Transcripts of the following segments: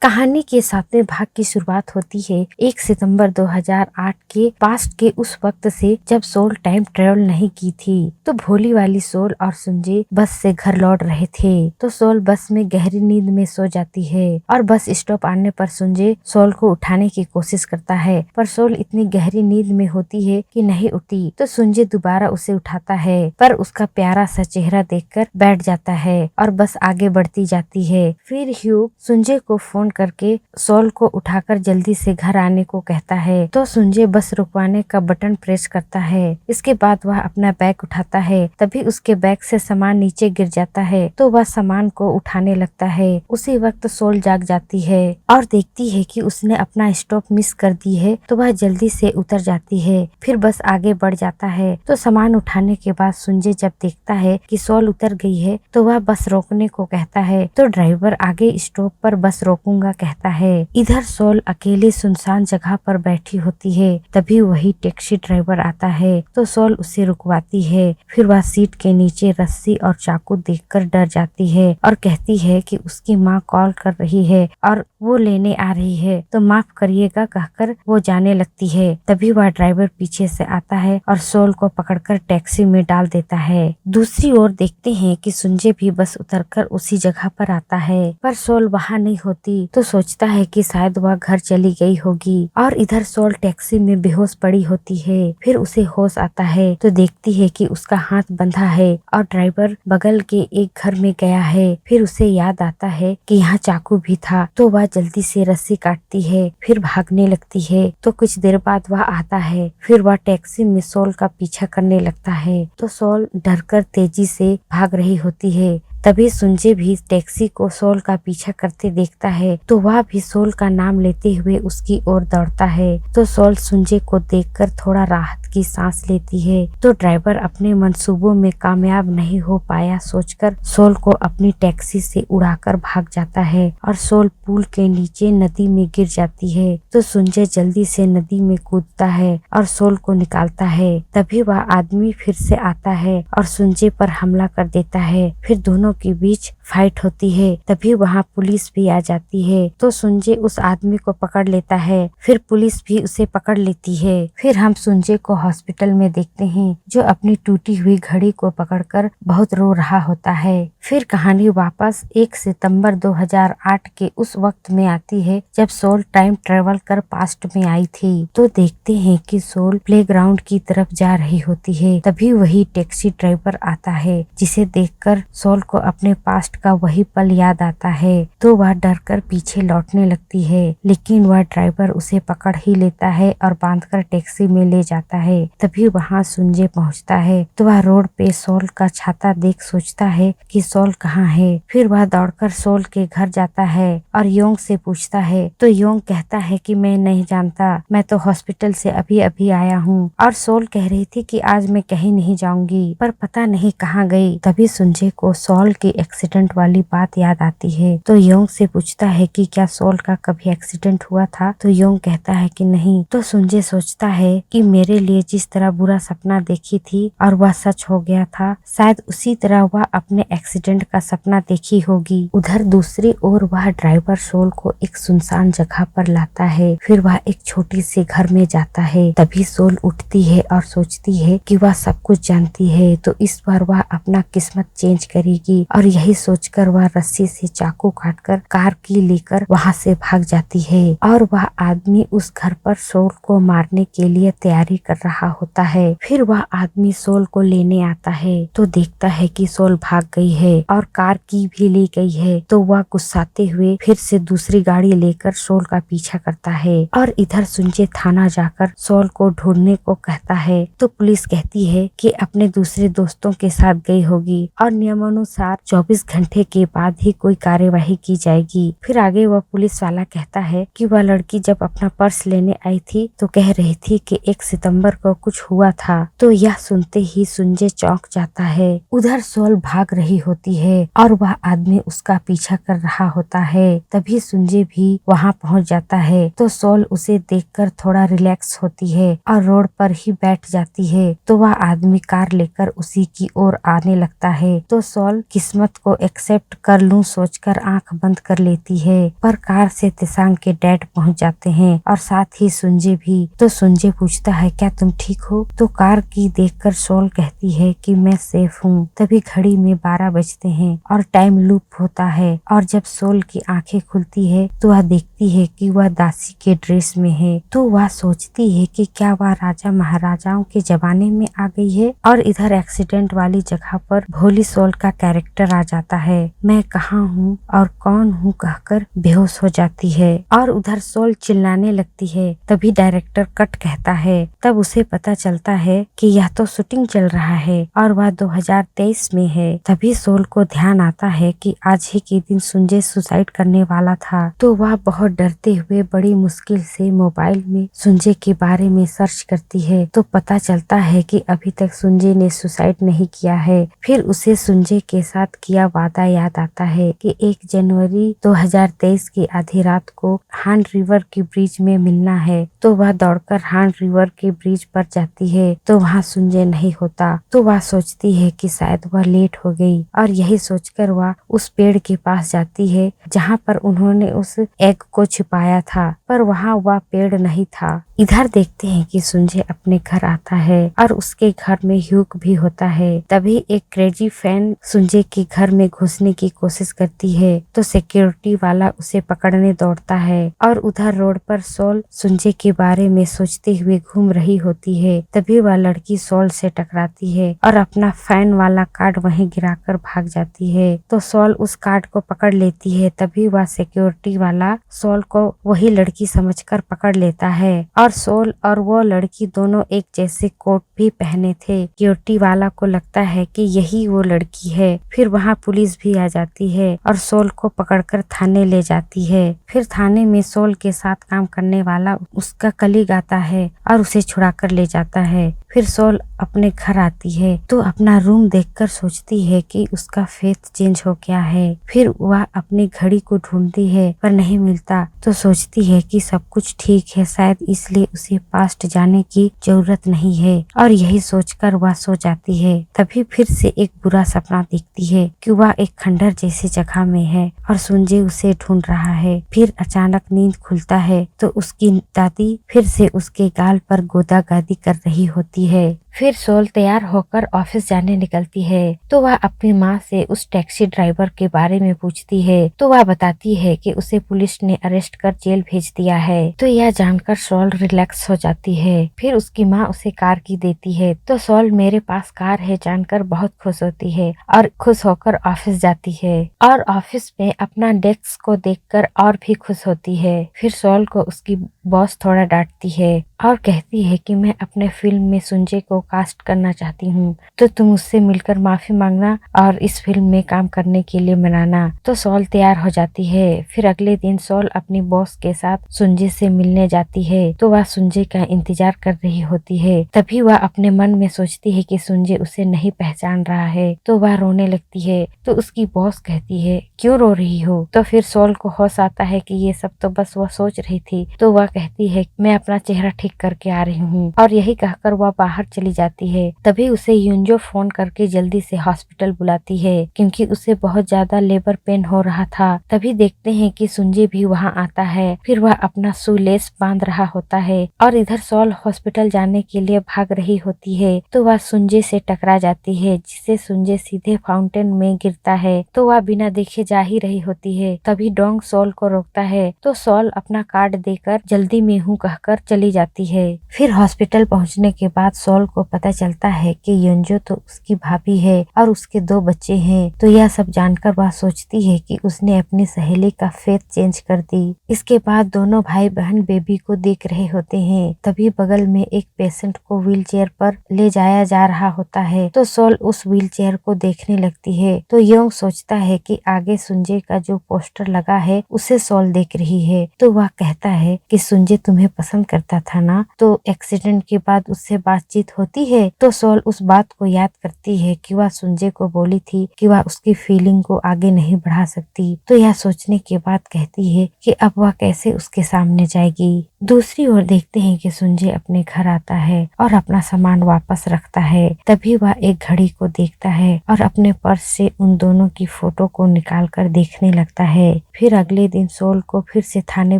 कहानी के 7वें भाग की शुरुआत होती है 1 सितंबर 2008 के पास्ट के उस वक्त से जब सोल टाइम ट्रेवल नहीं की थी। तो भोली वाली सोल और संजय बस से घर लौट रहे थे। तो सोल बस में गहरी नींद में सो जाती है और बस स्टॉप आने पर संजय सोल को उठाने की कोशिश करता है, पर सोल इतनी गहरी नींद में होती है कि नहीं उठती। तो संजय दोबारा उसे उठाता है, पर उसका प्यारा सा चेहरा देखकर बैठ जाता है और बस आगे बढ़ती जाती है। फिर ह्यू संजय को फोन करके सोल को उठाकर जल्दी से घर आने को कहता है। तो संजय बस रुकवाने का बटन प्रेस करता है। इसके बाद वह अपना बैग उठाता है, तभी उसके बैग से सामान नीचे गिर जाता है। तो वह सामान को उठाने लगता है। उसी वक्त सोल जाग जाती है और देखती है कि उसने अपना स्टॉप मिस कर दी है। तो वह जल्दी से उतर जाती है। फिर बस आगे बढ़ जाता है। तो सामान उठाने के बाद संजय जब देखता है कि सोल उतर गई है तो वह बस रोकने को कहता है। तो ड्राइवर आगे स्टॉप पर बस रोकूंगा कहता है। इधर सोल अकेली सुनसान जगह पर बैठी होती है। तभी वही टैक्सी ड्राइवर आता है। तो सोल उसे रुकवाती है। फिर वह सीट के नीचे रस्सी और चाकू देखकर डर जाती है और कहती है कि उसकी माँ कॉल कर रही है और वो लेने आ रही है, तो माफ करिएगा कहकर वो जाने लगती है। तभी वह ड्राइवर पीछे से आता है और सोल को पकड़कर टैक्सी में डाल देता है। दूसरी ओर देखते हैं कि संजय भी बस उतरकर उसी जगह पर आता है, पर सोल वहाँ नहीं होती। तो सोचता है कि शायद वह घर चली गई होगी। और इधर सोल टैक्सी में बेहोश पड़ी होती है। फिर उसे होश आता है तो देखती है कि उसका हाथ बंधा है और ड्राइवर बगल के एक घर में गया है। फिर उसे याद आता है कि यहाँ चाकू भी था। तो वह जल्दी से रस्सी काटती है, फिर भागने लगती है। तो कुछ देर बाद वह आता है। फिर वह टैक्सी में सोल का पीछा करने लगता है। तो सोल डरकर तेजी से भाग रही होती है। तभी संजय भी टैक्सी को सोल का पीछा करते देखता है। तो वह भी सोल का नाम लेते हुए उसकी ओर दौड़ता है। तो सोल संजय को देखकर थोड़ा राहत की सांस लेती है। तो ड्राइवर अपने मंसूबों में कामयाब नहीं हो पाया सोचकर सोल को अपनी टैक्सी से उड़ाकर भाग जाता है और सोल पुल के नीचे नदी में गिर जाती है। तो संजय जल्दी से नदी में कूदता है और सोल को निकालता है। तभी वह आदमी फिर से आता है और संजय पर हमला कर देता है। फिर दोनों के बीच फाइट होती है। तभी वहाँ पुलिस भी आ जाती है। तो संजय उस आदमी को पकड़ लेता है। फिर पुलिस भी उसे पकड़ लेती है। फिर हम संजय को हॉस्पिटल में देखते हैं, जो अपनी टूटी हुई घड़ी को पकड़कर बहुत रो रहा होता है। फिर कहानी वापस 1 सितंबर 2008 के उस वक्त में आती है जब सोल टाइम ट्रेवल कर पास्ट में आई थी। तो देखते हैं कि सोल प्लेग्राउंड की तरफ जा रही होती है। तभी वही टैक्सी ड्राइवर आता है, जिसे देखकर सोल को अपने पास्ट का वही पल याद आता है। तो वह डरकर पीछे लौटने लगती है, लेकिन वह ड्राइवर उसे पकड़ ही लेता है और बांधकर टैक्सी में ले जाता है। तभी वहाँ संजय पहुँचता है। तो वह रोड पे सोल का छाता देख सोचता है कि सोल कहाँ है। फिर वह दौड़कर सोल के घर जाता है और योंग से पूछता है। तो योंग कहता है कि मैं नहीं जानता, मैं तो हॉस्पिटल से अभी अभी आया हूँ और सोल कह रही थी कि आज मैं कहीं नहीं जाऊंगी, पर पता नहीं कहाँ गई। तभी संजय को सोल के एक्सीडेंट वाली बात याद आती है। तो योंग से पूछता है कि क्या सोल का कभी एक्सीडेंट हुआ था। तो योंग कहता है कि नहीं। तो संजय सोचता है कि मेरे लिए जिस तरह बुरा सपना देखी थी और वह सच हो गया था, शायद उसी तरह वह अपने एक्सीडेंट का सपना देखी होगी। उधर दूसरी ओर वह ड्राइवर सोल को एक सुनसान जगह पर लाता है। फिर वह एक छोटी सी घर में जाता है। तभी सोल उठती है और सोचती है कि वह सब कुछ जानती है, तो इस बार वह अपना किस्मत चेंज करेगी। और यही सोचकर वह रस्सी से चाकू काटकर कार की लेकर वहां से भाग जाती है। और वह आदमी उस घर पर सोल को मारने के लिए तैयारी कर रहा होता है। फिर वह आदमी सोल को लेने आता है तो देखता है कि सोल भाग गई है और कार की भी ले गई है। तो वह गुस्साते हुए फिर से दूसरी गाड़ी लेकर सोल का पीछा करता है। और इधर संजय थाना जाकर सोल को ढूंढने को कहता है। तो पुलिस कहती है कि अपने दूसरे दोस्तों के साथ गई होगी और नियमानुसार 24 घंटे के बाद ही कोई कार्यवाही की जाएगी। फिर आगे वह पुलिस वाला कहता है कि वह लड़की जब अपना पर्स लेने आई थी तो कह रही थी कि 1 सितंबर को कुछ हुआ था। तो यह सुनते ही संजय चौंक जाता है। उधर सोल भाग रही होती होती है और वह आदमी उसका पीछा कर रहा होता है। तभी सुंजे भी वहाँ पहुँच जाता है तो सोल उसे देखकर थोड़ा रिलैक्स होती है और रोड पर ही बैठ जाती है। तो वह आदमी कार लेकर उसी की ओर आने लगता है तो सोल किस्मत को एक्सेप्ट कर लूं सोचकर आंख बंद कर लेती है। पर कार से तिसांग के डैड पहुंच जाते हैं और साथ ही सुंजे भी। तो सुंजे पूछता है क्या तुम ठीक हो? तो कार की देखकर सोल कहती है कि मैं सेफ हूँ। तभी घड़ी में 12 बजते हैं और टाइम लूप होता है और जब सोल की आंखें खुलती है तो वह देखती है कि वह दासी के ड्रेस में है। तो वह सोचती है कि क्या वह राजा महाराजाओं के जमाने में आ गई है। और इधर एक्सीडेंट वाली जगह पर भोली सोल का कैरेक्टर आ जाता है। मैं कहाँ हूँ और कौन हूँ कहकर बेहोश हो जाती है और उधर सोल चिल्लाने लगती है। तभी डायरेक्टर कट कहता है। तब उसे पता चलता है कि यह तो शूटिंग चल रहा है और वह 2023 में है। तभी सोल को ध्यान आता है कि आज ही के दिन सुंजे सुसाइड करने वाला था। तो वह बहुत डरते हुए बड़ी मुश्किल से मोबाइल में सुंजे के बारे में सर्च करती है तो पता चलता है कि अभी तक सुंजे ने सुसाइड नहीं किया है। फिर उसे सुंजे के साथ किया वादा याद आता है कि 1 जनवरी 2023 की आधी रात को हान रिवर की ब्रिज में मिलना है। तो वह दौड़कर हान रिवर के ब्रिज पर जाती है तो वहाँ सुंजे नहीं होता। तो वह सोचती है कि शायद वह लेट हो गई और यही सोचकर वह उस पेड़ के पास जाती है जहाँ पर उन्होंने उस एग को छिपाया था, पर वहाँ वह पेड़ नहीं था। इधर देखते हैं कि सुंजे अपने घर आता है और उसके घर में ह्यूक भी होता है। तभी एक क्रेजी फैन सुंजे के घर में घुसने की कोशिश करती है तो सिक्योरिटी वाला उसे पकड़ने दौड़ता है और उधर रोड पर सोल सुंजे के बारे में सोचते हुए घूम रही होती है। तभी वह लड़की सोल से टकराती है और अपना फैन वाला कार्ड वहीं गिराकर भाग जाती है। तो सोल उस कार्ड को पकड़ लेती है। तभी वह सिक्योरिटी वाला सोल को वही लड़की समझकर पकड़ लेता है और सोल और वो लड़की दोनों एक जैसे कोट भी पहने थे। सिक्योरिटी वाला को लगता है कि यही वो लड़की है। फिर वहाँ पुलिस भी आ जाती है और सोल को पकड़कर थाने ले जाती है। फिर थाने में सोल के साथ काम करने वाला उसका कलीग आता है और उसे छुड़ाकर ले जाता है। फिर सोल अपने घर आती है तो अपना रूम देखकर सोचती है कि उसका फेथ चेंज हो गया है। फिर वह अपनी घड़ी को ढूंढती है पर नहीं मिलता तो सोचती है कि सब कुछ ठीक है, शायद इसलिए उसे पास्ट जाने की जरूरत नहीं है और यही सोचकर वह सो जाती है। तभी फिर से एक बुरा सपना देखती है कि वह एक खंडर जैसी जगह में है और सुंजे उसे ढूंढ रहा है। फिर अचानक नींद खुलता है तो उसकी दादी फिर से उसके गाल पर गोदागादी कर रही होती है। फिर सोल तैयार होकर ऑफिस जाने निकलती है तो वह अपनी माँ से उस टैक्सी ड्राइवर के बारे में पूछती है तो वह बताती है कि उसे पुलिस ने अरेस्ट कर जेल भेज दिया है। तो यह जानकर सोल रिलैक्स हो जाती है। फिर उसकी माँ उसे कार की देती है तो सोल मेरे पास कार है जानकर बहुत खुश होती है और खुश होकर ऑफिस जाती है और ऑफिस में अपना डेस्क को देखकर और भी खुश होती है। फिर सोल को उसकी बॉस थोड़ा डांटती है और कहती है कि मैं अपने फिल्म में सुंजे को कास्ट करना चाहती हूँ तो तुम उससे मिलकर माफी मांगना और इस फिल्म में काम करने के लिए मनाना। तो सोल तैयार हो जाती है। फिर अगले दिन सोल अपनी बॉस के साथ सुंजे से मिलने जाती है तो वह सुंजे का इंतजार कर रही होती है। तभी वह अपने मन में सोचती है कि सुंजे उसे नहीं पहचान रहा है तो वह रोने लगती है। तो उसकी बॉस कहती है क्यों रो रही हो? तो फिर सोल को होश आता है कि ये सब तो बस वह सोच रही थी। तो वह कहती है मैं अपना चेहरा ठीक करके आ रही हूँ और यही कहकर वह बाहर चली जाती है। तभी उसे यूंजो फोन करके जल्दी से हॉस्पिटल बुलाती है क्योंकि उसे बहुत ज्यादा लेबर पेन हो रहा था। तभी देखते हैं कि सुंजे भी वहाँ आता है। फिर वह अपना शूलेस बांध रहा होता है और इधर सोल हॉस्पिटल जाने के लिए भाग रही होती है तो वह सुंजे से टकरा जाती है जिससे सुंजे सीधे फाउंटेन में गिरता है। तो वह बिना देखे जा ही रही होती है। तभी डोंग सोल को रोकता है तो सोल अपना कार्ड देकर जल्दी में हूँ कहकर चली जाती है। फिर हॉस्पिटल पहुंचने के बाद सोल को पता चलता है कि युंजो तो उसकी भाभी है और उसके 2 बच्चे हैं। तो यह सब जानकर वह सोचती है कि उसने अपनी सहेली का फेथ चेंज कर दी। इसके बाद दोनों भाई बहन बेबी को देख रहे होते हैं। तभी बगल में एक पेशेंट को व्हीलचेयर पर ले जाया जा रहा होता है तो सोल उस व्हीलचेयर को देखने लगती है। तो योंग सोचता है कि आगे सुंजे का जो पोस्टर लगा है उसे सोल देख रही है। तो वह कहता है कि सुंजे तुम्हें पसंद करता था ना? तो एक्सीडेंट के बाद उससे बातचीत होती होती है तो सोल उस बात को याद करती है कि वह सुंजे को बोली थी कि वह उसकी फीलिंग को आगे नहीं बढ़ा सकती। तो यह सोचने के बाद कहती है कि अब वह कैसे उसके सामने जाएगी। दूसरी ओर देखते हैं कि सुंजे अपने घर आता है और अपना सामान वापस रखता है। तभी वह एक घड़ी को देखता है और अपने पर्स से उन दोनों की फोटो को निकाल कर देखने लगता है। फिर अगले दिन सोल को फिर से थाने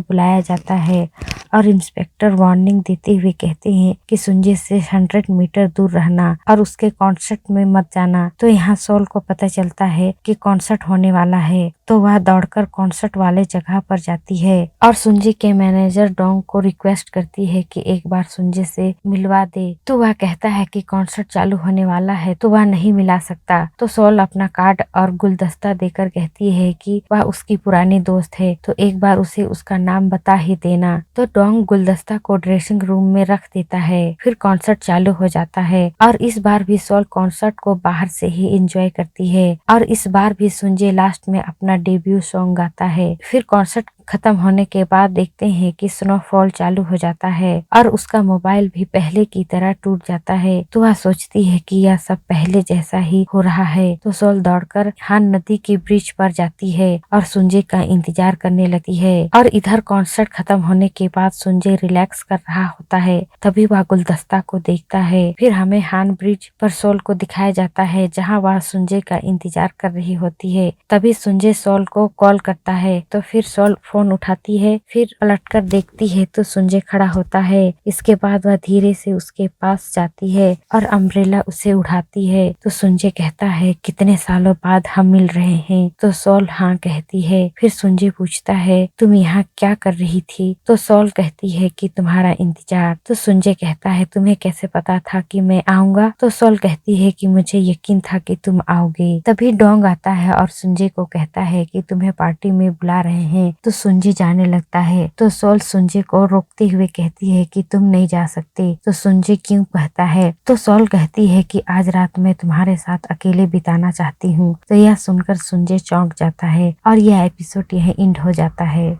बुलाया जाता है और इंस्पेक्टर वार्निंग देते हुए कहते हैं कि सुंजे से 100 मीटर दूर रहना और उसके कॉन्सर्ट में मत जाना। तो यहाँ सोल को पता चलता है कि कॉन्सर्ट होने वाला है, तो वह दौड़कर कॉन्सर्ट वाले जगह पर जाती है और सुंजे के मैनेजर डोंग को रिक्वेस्ट करती है कि एक बार सुंजे से मिलवा दे। तो वह कहता है कि कॉन्सर्ट चालू होने वाला है तो वह नहीं मिला सकता। तो सोल अपना कार्ड और गुलदस्ता देकर कहती है कि वह उसकी पुरानी दोस्त है, तो एक बार उसे उसका नाम बता ही देना। तो डोंग गुलदस्ता को ड्रेसिंग रूम में रख देता है। फिर कॉन्सर्ट चालू हो जाता है और इस बार भी सोल कॉन्सर्ट को बाहर से ही एंजॉय करती है और इस बार भी सुंजे लास्ट में अपना डेब्यू सॉन्ग गाता है। फिर कॉन्सर्ट खत्म होने के बाद देखते हैं कि स्नोफॉल चालू हो जाता है और उसका मोबाइल भी पहले की तरह टूट जाता है। तो वह सोचती है कि यह सब पहले जैसा ही हो रहा है। तो सोल दौड़कर हान नदी के ब्रिज पर जाती है और सुंजे का इंतजार करने लगती है। और इधर कॉन्सर्ट खत्म होने के बाद सुंजे रिलैक्स कर रहा होता है, तभी वह गुलदस्ता को देखता है। फिर हमें हान ब्रिज पर सोल को दिखाया जाता है जहाँ वह सुंजे का इंतजार कर रही होती है। तभी सुंजे सोल को कॉल करता है, तो फिर सोल फोन उठाती है। फिर पलटकर देखती है तो सुंजे खड़ा होता है। इसके बाद वह धीरे से उसके पास जाती है और अम्ब्रेला उसे उठाती है। तो सुंजे कहता है कितने सालों बाद हम मिल रहे हैं। तो सोल हाँ कहती है। फिर सुंजे पूछता है तुम यहाँ क्या कर रही थी। तो सोल कहती है कि तुम्हारा इंतजार। तो सुंजे कहता है तुम्हें कैसे पता था कि मैं आऊंगा। तो सोल कहती है कि मुझे यकीन था कि तुम आओगे। तभी डोंग आता है और सुंजे को कहता है कि तुम्हें पार्टी में बुला रहे हैं। तो सुंजे जाने लगता है। तो सोल सुंजे को रोकते हुए कहती है कि तुम नहीं जा सकते। तो सुंजे क्यों कहता है। तो सोल कहती है कि आज रात मैं तुम्हारे साथ अकेले बिताना चाहती हूँ। तो यह सुनकर सुंजे चौंक जाता है और यह एपिसोड यह एंड हो जाता है।